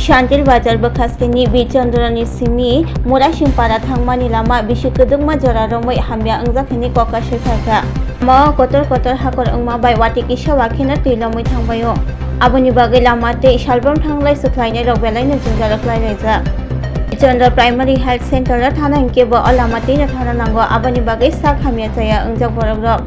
Shantil Bajar Bakaskeni Bichandorani Simi Murashimpara Thangmani Lama Bishikudungma Joraromoi Hambia Angzakani Koka Shikaka Ma Kotor Hakor Ungma by Watiki Shawakina Tilamoi Thangbayo Abuni Bagi Lamate Shalbam Tanglai Suklaine Rogelina Jungalakla Chandra Primary Health Center Thana Kebo Alamatina Thana Nango Abani Bagi Sak Hamiataya Unjak Borok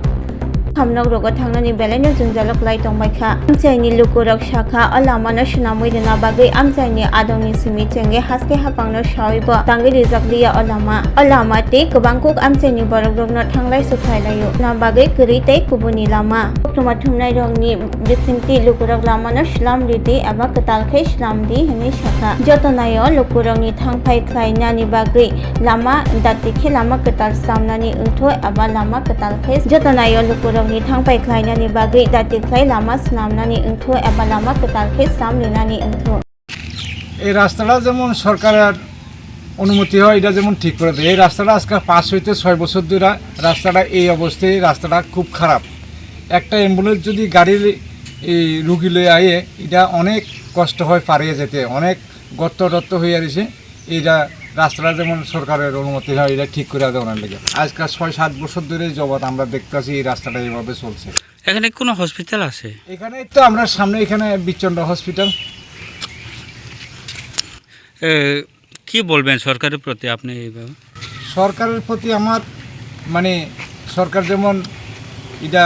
Hamnog Rogo Tangani Belena Junjalok Light on my car. Amzani Lukurok Shaka, Alamana Shunamidina Bagi, Amzani Adoni Simitenge, Haske Hapano Shawibo, Tangi Zaklia Alama take Bangkok Amzani Borok not Tanglai Sukayo, Nambagi Kurite Kubuni Lama, Tomatumna Dongni, Vicinti Lukurok Lamana Shlam Lidi, Abakatalke Shlamdi, Hemishaka, Jotonayo, Lukuroni Tangpai Klainani Bagi, Lama, Datiki Lama Katal Samnani Unto, Abalama Katalkes, Jotonayo Lukurok ni thangpai khlainani bagi dati khlai lama snamnani ingtho eba lama katalkhe samlinani ingtho এই রাস্তাটা যেমন সরকারের অনুমতি হয় এটা যেমন ঠিক করে দেয় এই রাস্তাটা আজকে 5 হইতে 6 বছর ধরে রাস্তাটা এই অবস্থায় রাস্তাটা খুব খারাপ একটা অ্যাম্বুলেন্স যদি গাড়ির এই রোগী লয়ে আয়ে এটা অনেক কষ্ট হয় পারিয়ে যেতে অনেক গর্ত হয়ে আছে এইটা রাস্তাটা যেমন সরকারের অনুমতি হয় এটা ঠিক করে দেওয়ার লাগে আজকে 6-7 বছর ধরে জবাত আমরা দেখতেছি এই রাস্তাটা এইভাবে চলছে এখানে কোনো হসপিটাল আছে এখানে তো আমরা সামনে এখানে বিচন্দ্র হসপিটাল কি বলবেন সরকারের প্রতি আপনি এইভাবে সরকারের প্রতি আমার মানে সরকার যেমন এটা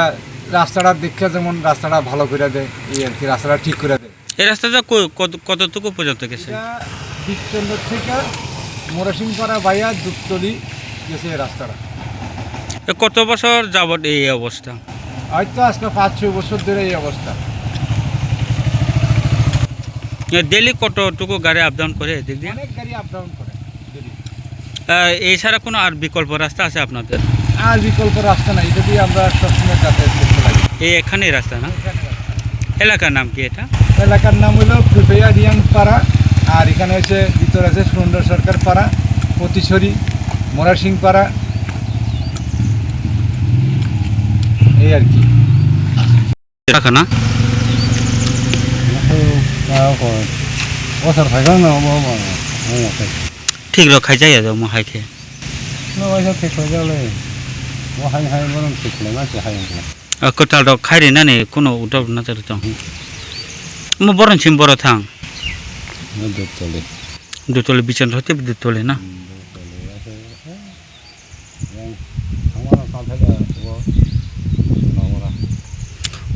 রাস্তাটা দেখে যেমন রাস্তাটা ভালো করে দেয় এই আর কি রাস্তাটা ঠিক করে দেয় এই রাস্তাটা কতটুকু পর্যন্ত গেছে এটা বিচন্দ্র থেকে মোরাসিংপাড়া বাইয়া দুপতলি গেছে এই রাস্তাটা কত বছর যাবত এই অবস্থা হয়তো আজকে 5-6 বছর ধরে এই অবস্থা ডেলি কতটুকু গাড়ি আপ ডাউন করে এদিক দিয়ে অনেক গাড়ি আপ ডাউন করে এই ছাড়া কোনো আর বিকল্প রাস্তা আছে আপনাদের আর বিকল্প রাস্তা নাই এটা দিয়ে আমরা সবসময় যাতায়াত করতে লাগে এই এখানেই রাস্তা না এলাকার নাম কি এটা এলাকার নাম হলো ফুলফেয়া রিয়াং পাড়া আর এখানে হচ্ছে ভিতর আছে সুন্দর সরকার পাড়া পতিছড়ি মোরাসিং পাড়া এই আর কি রাখা না ঠিক রখাই যাই যাও মহাই খেয়ে কোথাও খাই রে না নে কোনো উঠাব না তো মো বরং ছিম বড় থাং দুতলে বিচন্দ্র হতে দুতলে না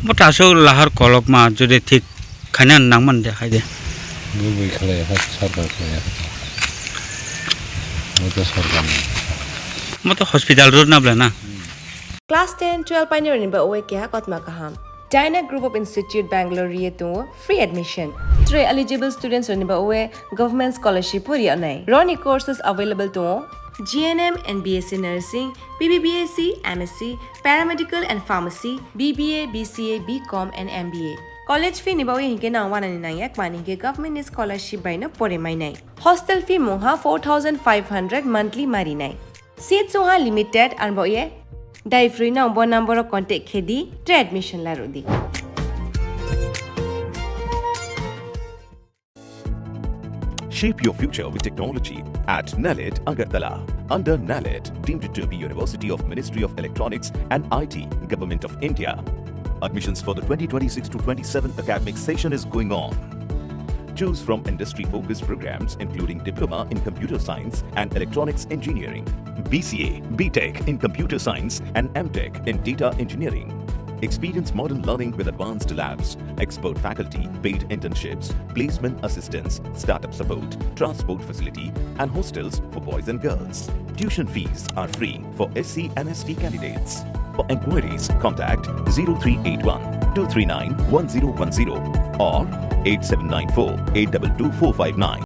মোটা আসো লাহার কলক মা যদি ঠিক খাইনা নাংমান দেখাই দে মতো হসপিটাল রোড না বলে না Class 10-12 pioneer ni ba oe kya kotma kaham. Dyna Group of Institute Bangalore riye to free admission. 3 eligible students ni ba oe government scholarship puri anai. Roni courses available to GNM and BSc Nursing, BBBSc, MSc, Paramedical and Pharmacy, BBA, BCA, BCom and MBA. College fee ni ba oe hinke na 199 ek mani ke government scholarship by na pore mai nai. Hostel fee moha 4500 monthly mari nai. Seats moha limited and ba oe Dai free na umbo number of contact khedi tre admission la rodi. Shape your future with technology at NALED Agartala. Under NALED, deemed to be University of Ministry of Electronics and IT, Government of India. Admissions for the 2026 to 27 academic session is going on. Choose from industry-focused programs including Diploma in Computer Science and Electronics Engineering, BCA, BTech in Computer Science and MTech in Data Engineering. Experience modern learning with advanced labs, expert faculty, paid internships, placement assistance, startup support, transport facility and hostels for boys and girls. Tuition fees are free for SC and ST candidates. For enquiries, contact 0381 239 1010 or 8794 822 459.